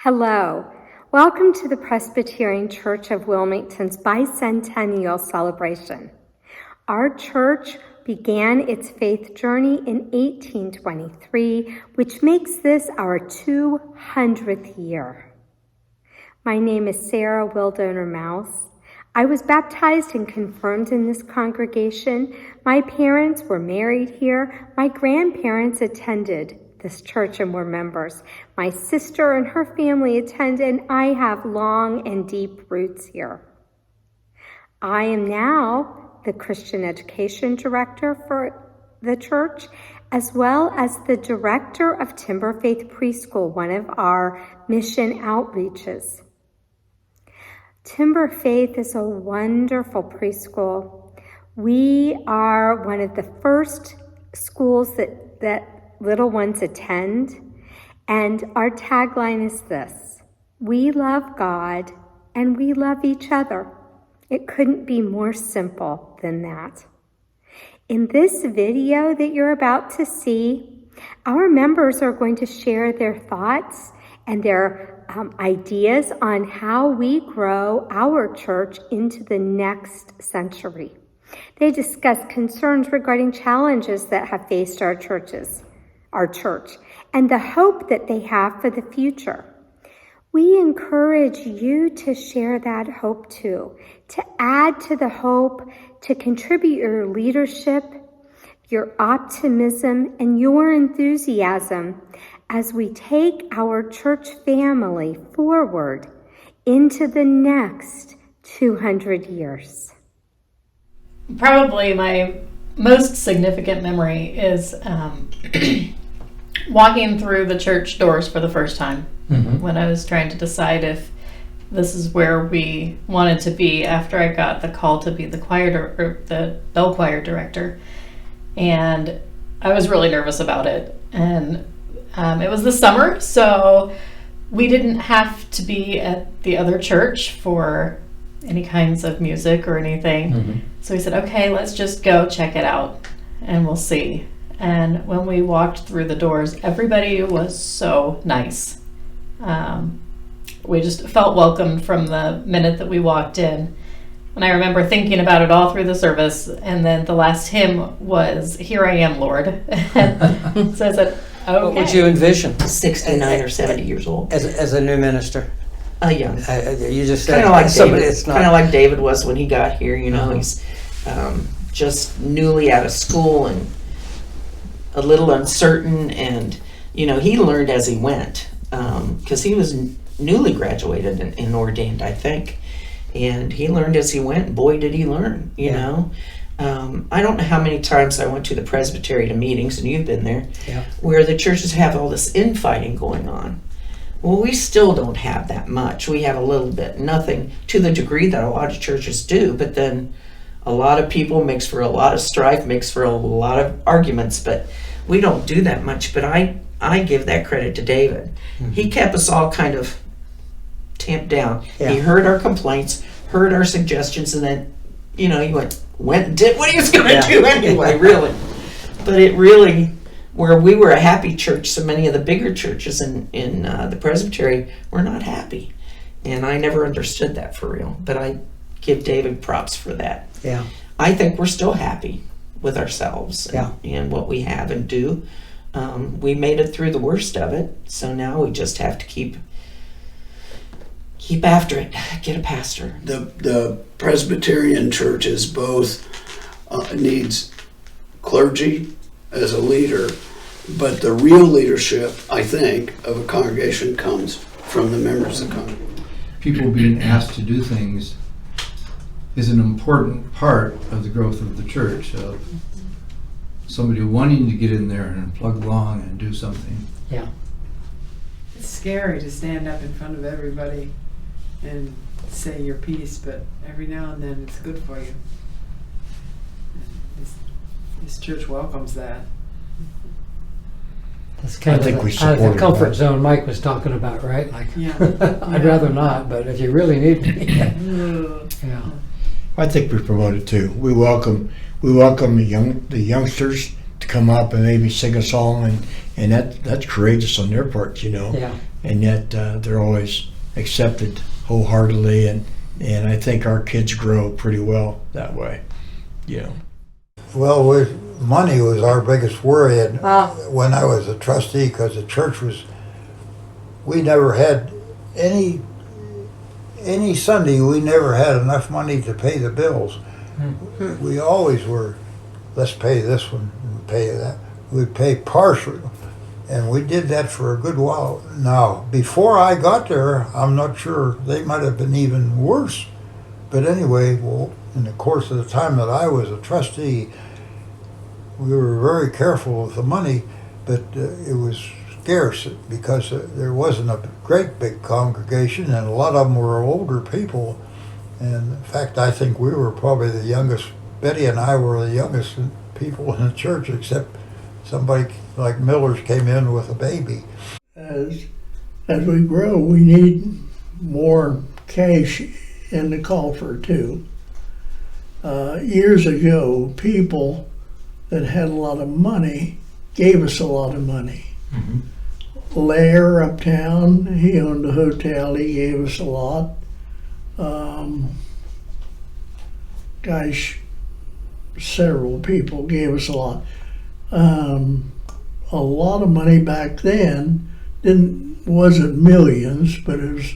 Hello. Welcome to the Presbyterian Church of Wilmington's Bicentennial celebration. Our church began its faith journey in 1823, which makes this our 200th year. My name is Sarah Wildoner Mouse. I was baptized and confirmed in this congregation. My parents were married here. My grandparents attended this church and were members. My sister and her family attend, and I have long and deep roots here. I am now the Christian Education Director for the church, as well as the Director of Timber Faith Preschool, one of our mission outreaches. Timber Faith is a wonderful preschool. We are one of the first schools that little ones attend, and our tagline is this: we love God and we love each other. It couldn't be more simple than that. In this video that you're about to see, our members are going to share their thoughts and their ideas on how we grow our church into the next century. They discuss concerns regarding challenges that have faced our church, and the hope that they have for the future. We encourage you to share that hope too, to add to the hope, to contribute your leadership, your optimism, and your enthusiasm as we take our church family forward into the next 200 years. Probably my most significant memory is walking through the church doors for the first time when I was trying to decide if this is where we wanted to be after I got the call to be the bell choir director. And I was really nervous about it. And it was the summer, so we didn't have to be at the other church for any kinds of music or anything. So we said, okay, let's just go check it out and we'll see. And when we walked through the doors, everybody was so nice. We just felt welcomed from the minute that we walked in. And I remember thinking about it all through the service, and then the last hymn was "Here I Am, Lord." So I said, okay. What would you envision? 69 or 70 years old. As a new minister? Young. You just said kind of like somebody David. that's not... Kind of like David was when he got here. You know, he's just newly out of school and a little uncertain, and you know, he learned as he went because he was newly graduated and ordained, I think, and he learned as he went. Boy, did he learn! You know. I don't know how many times I went to the presbytery to meetings, and you've been there, where the churches have all this infighting going on. Well, we still don't have that much. We have a little bit, nothing to the degree that a lot of churches do, but then a lot of people makes for a lot of strife, makes for a lot of arguments, but we don't do that much. But I give that credit to David. He kept us all kind of tamped down. He heard our complaints, heard our suggestions, and then, you know, he went and did what he was going to do anyway, really. But it really, where we were a happy church, so many of the bigger churches in the presbytery were not happy. And I never understood that for real. But I give David props for that. Yeah. I think we're still happy with ourselves and what we have and do. We made it through the worst of it, so now we just have to keep after it, get a pastor. The Presbyterian church is both needs clergy as a leader, but the real leadership, I think, of a congregation comes from the members of the congregation. People being asked to do things is an important part of the growth of the church. Somebody wanting to get in there and plug along and do something. Yeah. It's scary to stand up in front of everybody and say your piece, but every now and then it's good for you. This church welcomes that. That's kind of the comfort zone Mike was talking about, right? Like, I'd rather not, but if you really need me, I think we promote it too. We welcome the youngsters to come up and maybe sing a song, and that's courageous on their part, you know. Yeah. And yet they're always accepted wholeheartedly, and I think our kids grow pretty well that way, you know. Well, money was our biggest worry, and Wow. when I was a trustee, because the church we never had any Sunday, we never had enough money to pay the bills. We always were, let's pay this one, and pay that. We'd pay partially, and we did that for a good while. Now, before I got there, I'm not sure, they might have been even worse. But anyway, well, in the course of the time that I was a trustee, we were very careful with the money, but it was scarce because there wasn't a great big congregation, and a lot of them were older people. And in fact, I think we were probably the youngest. Betty and I were the youngest people in the church, except somebody like Miller's came in with a baby. As we grow, we need more cash in the coffer too. Years ago, people that had a lot of money gave us a lot of money. Lair uptown, he owned a hotel, he gave us a lot. Several people gave us a lot. A lot of money back then wasn't millions, but it was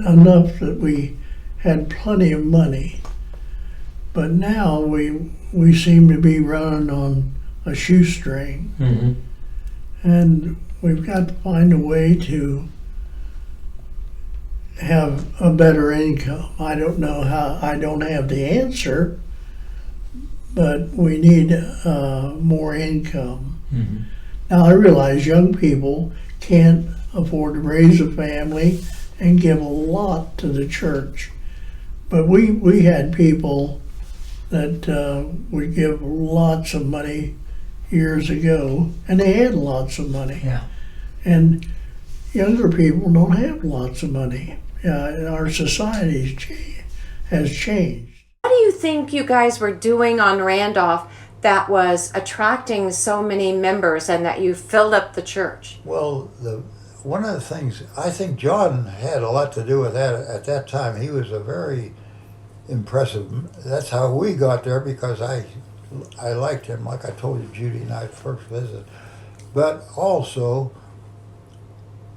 enough that we had plenty of money. But now we seem to be running on a shoestring, and we've got to find a way to have a better income. I don't know how, I don't have the answer, but we need more income. Now I realize young people can't afford to raise a family and give a lot to the church, but we had people that would give lots of money years ago, and they had lots of money. Yeah. And younger people don't have lots of money. Our society has changed. What do you think you guys were doing on Randolph that was attracting so many members and that you filled up the church? Well, one of the things, I think John had a lot to do with that at that time. He was a very impressive, that's how we got there, because I liked him, like I told you, Judy and I first visited. But also,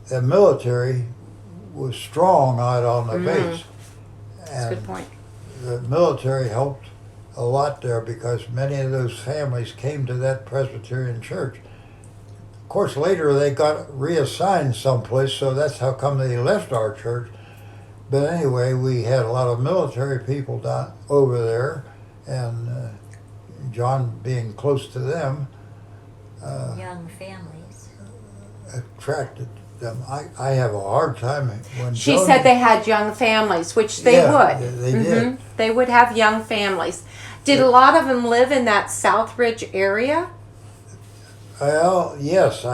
the military was strong out on the base. That's And a good point. the military helped a lot there because many of those families came to that Presbyterian church. Of course, later they got reassigned someplace, so that's how come they left our church. But anyway, we had a lot of military people down over there, and John being close to them, young families. attracted them. I have a hard time when She Joan- said they had young families, which they Yeah, would. they did. They would have young families. Did a lot of them live in that Southridge area? Well, yes.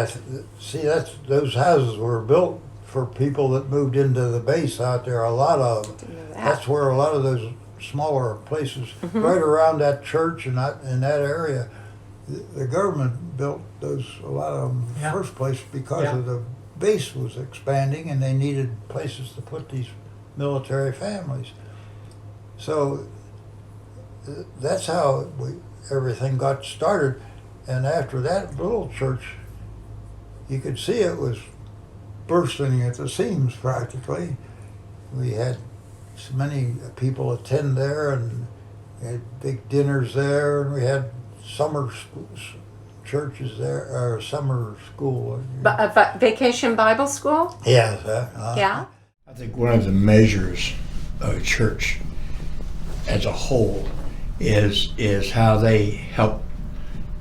See, those houses were built for people that moved into the base out there. A lot of them. That's where a lot of those smaller places, right around that church and in that area, the government built those. A lot of them in the first place because of the base was expanding, and they needed places to put these military families. So that's how everything got started. And after that little church, you could see it was bursting at the seams practically. We had so many people attend there, and we had big dinners there, and we had summer churches there, or summer school. Vacation Bible School? Yes. Yeah. I think one of the measures of a church as a whole is how they help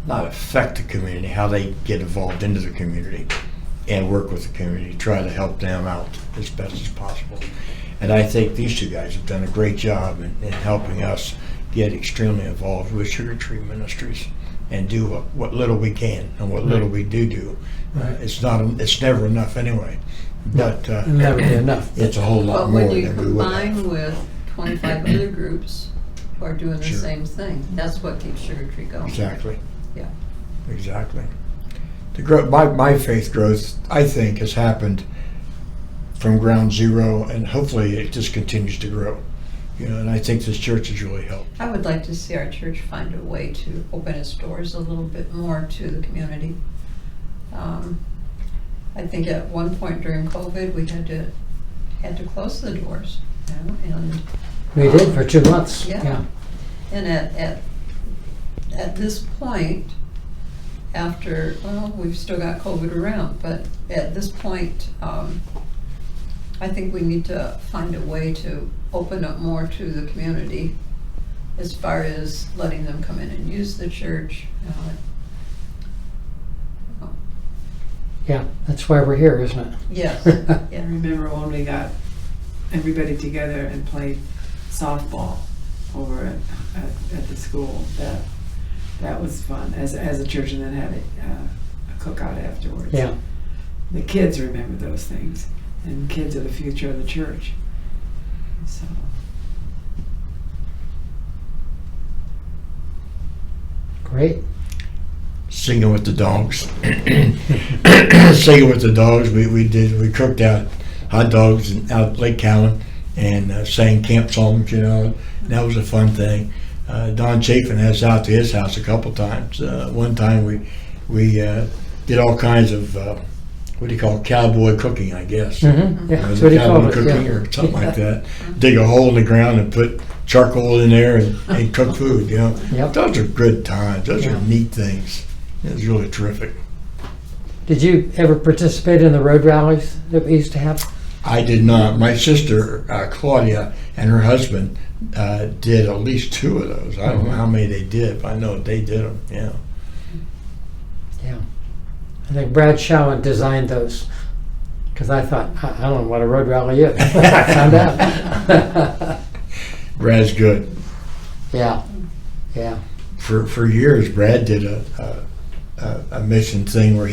not affect the community, how they get involved into the community and work with the community, try to help them out as best as possible. And I think these two guys have done a great job in helping us get extremely involved with Sugar Tree Ministries and do what little we can and what little we do. It's never enough anyway, but Never be enough. it's a whole lot But more when you than we would combine have. with 25 other groups who are doing the Sure. same thing, that's what keeps Sugar Tree going. Exactly. Yeah. exactly. The growth, my faith growth, I think, has happened from ground zero, and hopefully it just continues to grow. And I think this church has really helped. I would like to see our church find a way to open its doors a little bit more to the community. I think at one point during COVID, we had to close the doors, and We did for 2 months. Yeah. And at this point, after, well, we've still got COVID around, but at this point, I think we need to find a way to open up more to the community as far as letting them come in and use the church. Yeah, that's why we're here, isn't it? Yes. I Yeah. remember when we got everybody together and played softball over at the school. That was fun as a church, and then had a cookout afterwards. Yeah. The kids remember those things, and kids are the future of the church. So. Great. Singing with the dogs. Singing with the dogs. We cooked out hot dogs out at Lake Cowan and sang camp songs, That was a fun thing. Don Chafin has out to his house a couple times. One time we did all kinds of what do you call it? Cowboy cooking, I guess. Mm-hmm. Yeah, that's what he Cowboy called it. cooking Yeah. or something like that. Dig a hole in the ground and put charcoal in there and cook food. Yep. Those are good times. Those are neat things. It was really terrific. Did you ever participate in the road rallies that we used to have? I did not. My sister Claudia and her husband did at least 2 of those. I don't know how many they did, but I know they did them. Yeah. Yeah. I think Brad Showen designed those because I thought, I don't know what a road rally is. I found out. Brad's good. Yeah. Yeah. For years, Brad did a mission thing where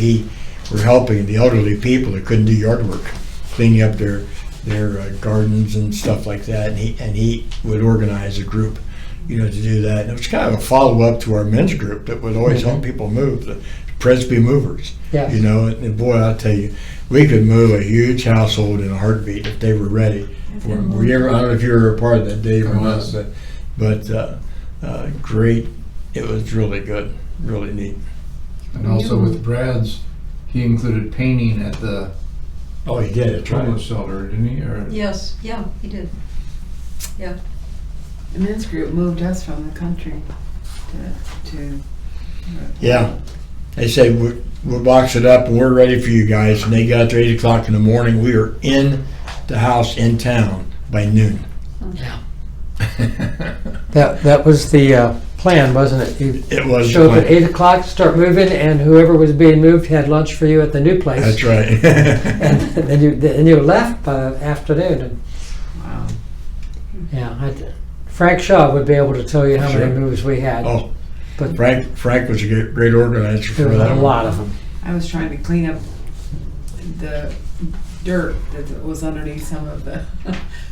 we're helping the elderly people that couldn't do yard work, cleaning up their gardens and stuff like that, and he would organize a group, to do that. And it was kind of a follow up to our men's group that would always help people move, the Presby Movers. Yeah. And boy, I'll tell you, we could move a huge household in a heartbeat if they were ready. Were you ever? I don't know if you were a part of that, Dave, or not, but great. It was really good, really neat. And also with Brad's, he included painting at the Oh, he did. That's right. homeless shelter, didn't he? Or Yes, yeah, he did. Yeah. The men's group moved us from the country to Yeah. They said we'll box it up and we're ready for you guys. And they got there 8 o'clock in the morning. We were in the house in town by noon. Yeah. That was the plan, wasn't it? You It was show the up at plan. 8 o'clock, start moving, and whoever was being moved had lunch for you at the new place. That's right. And then you left by the afternoon. And, wow. yeah, Frank Shaw would be able to tell you how many Sure. moves we had. Oh, But Frank was a great organizer there for was that. a lot of them. I was trying to clean up the dirt that was underneath some of the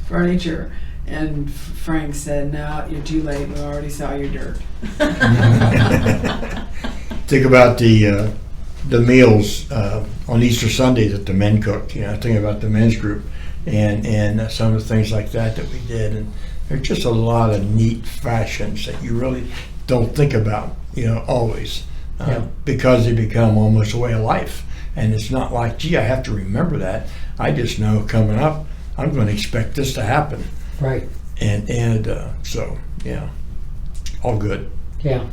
furniture, and Frank said, "No, you're too late. We already saw your dirt." Think about the meals on Easter Sunday that the men cooked. Think about the men's group and some of the things like that we did. And there's just a lot of neat fashions that you really don't think about, always, because they become almost a way of life. And it's not like, gee, I have to remember that. I just know coming up, I'm going to expect this to happen. Right. And so, yeah, all good. Yeah.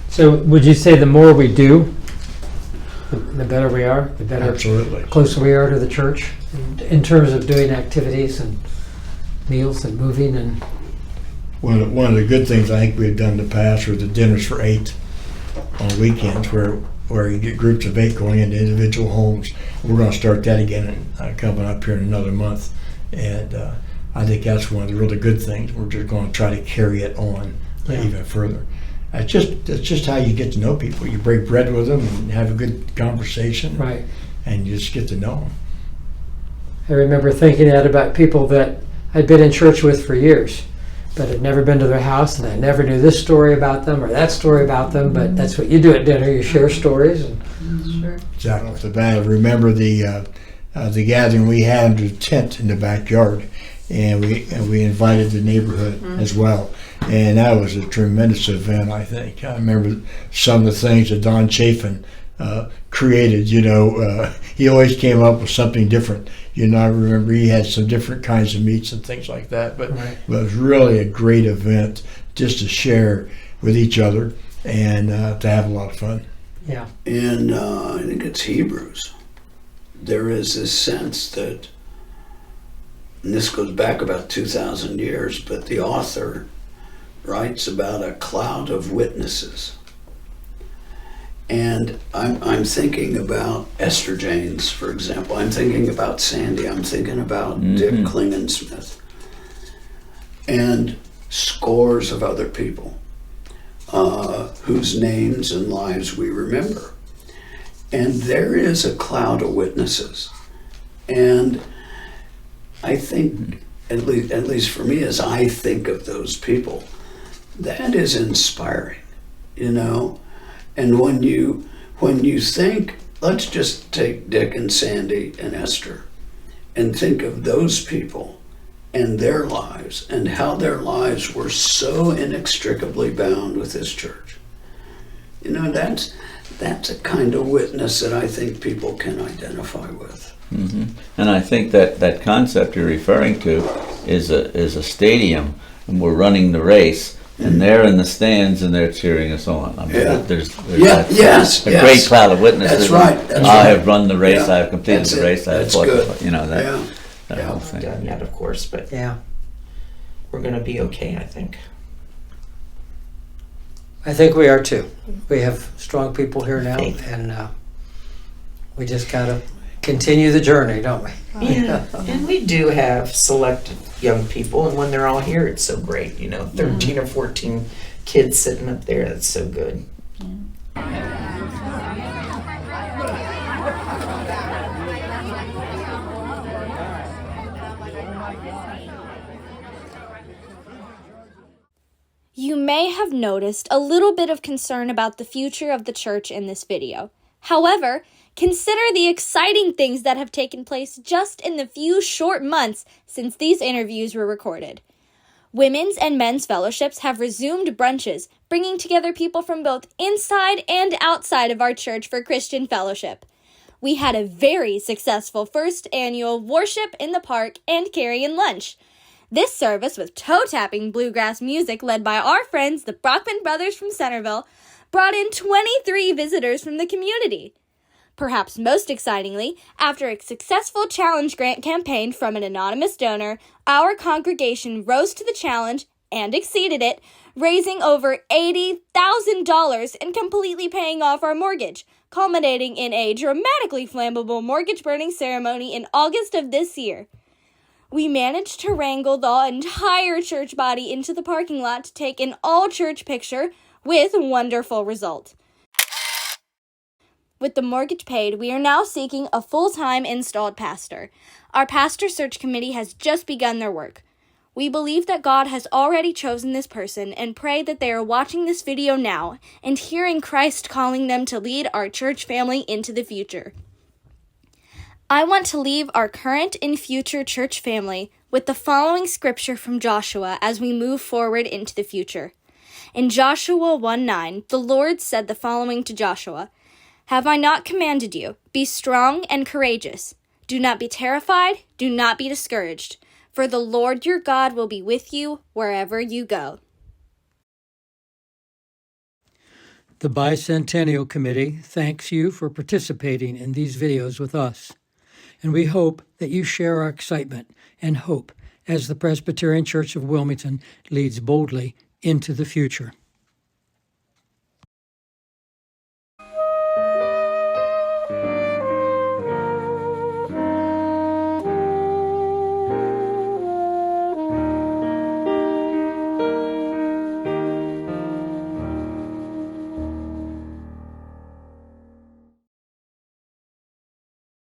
So would you say the more we do, the better we are, the better Absolutely. closer we are to the church in terms of doing activities and meals and moving and One of the good things I think we've done in the past were the dinners for 8 on weekends where you get groups of 8 going into individual homes. We're going to start that again coming up here in another month. And I think that's one of the really good things. We're just going to try to carry it on even further. That's just how you get to know people. You break bread with them and have a good conversation. right. And you just get to know them. I remember thinking that about people that I'd been in church with for years. but had never been to their house, and I never knew this story about them or that story about them, but that's what you do at dinner. You share stories. And Sure. Exactly. Off the bat, I remember the gathering we had under the tent in the backyard, and we invited the neighborhood as well, and that was a tremendous event. I think I remember some of the things that Don Chafin created. He always came up with something different. I remember he had some different kinds of meats and things like that. But, Right. but it was really a great event just to share with each other and to have a lot of fun. yeah, In, I think it's Hebrews, there is this sense that, and this goes back about 2,000 years, but the author writes about a cloud of witnesses. And I'm thinking about Esther Janes, for example. I'm thinking about Sandy. I'm thinking about Dick Klingensmith. And scores of other people whose names and lives we remember. And there is a cloud of witnesses. And I think, at least for me, as I think of those people, that is inspiring, And when you think, let's just take Dick and Sandy and Esther and think of those people and their lives and how their lives were so inextricably bound with this church. That's a kind of witness that I think people can identify with. Mm-hmm. And I think that concept you're referring to is a stadium, and we're running the race. And they're in the stands and they're cheering us on. I mean, there's yes, a great cloud of witnesses. That's right. I have run the race. I have completed the race. I have That's fought good. that whole thing. Done yet, of course, but yeah. we're going to be okay, I think. I think we are too. We have strong people here now, and we just gotta continue the journey, don't we? Yeah, and we do have select young people, and when they're all here, it's so great. 13 or 14 kids sitting up there. That's so good. You may have noticed a little bit of concern about the future of the church in this video. However, consider the exciting things that have taken place just in the few short months since these interviews were recorded. Women's and men's fellowships have resumed brunches, bringing together people from both inside and outside of our church for Christian fellowship. We had a very successful first annual Worship in the Park and Carry-In Lunch. This service, with toe-tapping bluegrass music led by our friends, the Brockman Brothers from Centerville, brought in 23 visitors from the community. Perhaps most excitingly, after a successful challenge grant campaign from an anonymous donor, our congregation rose to the challenge and exceeded it, raising over $80,000 and completely paying off our mortgage, culminating in a dramatically flammable mortgage burning ceremony in August of this year. We managed to wrangle the entire church body into the parking lot to take an all-church picture with wonderful result. With the mortgage paid, we are now seeking a full-time installed pastor. Our pastor search committee has just begun their work. We believe that God has already chosen this person and pray that they are watching this video now and hearing Christ calling them to lead our church family into the future. I want to leave our current and future church family with the following scripture from Joshua as we move forward into the future. In Joshua 1:9, the Lord said the following to Joshua, "Have I not commanded you? Be strong and courageous. Do not be terrified, do not be discouraged, for the Lord your God will be with you wherever you go." The Bicentennial Committee thanks you for participating in these videos with us, and we hope that you share our excitement and hope as the Presbyterian Church of Wilmington leads boldly into the future.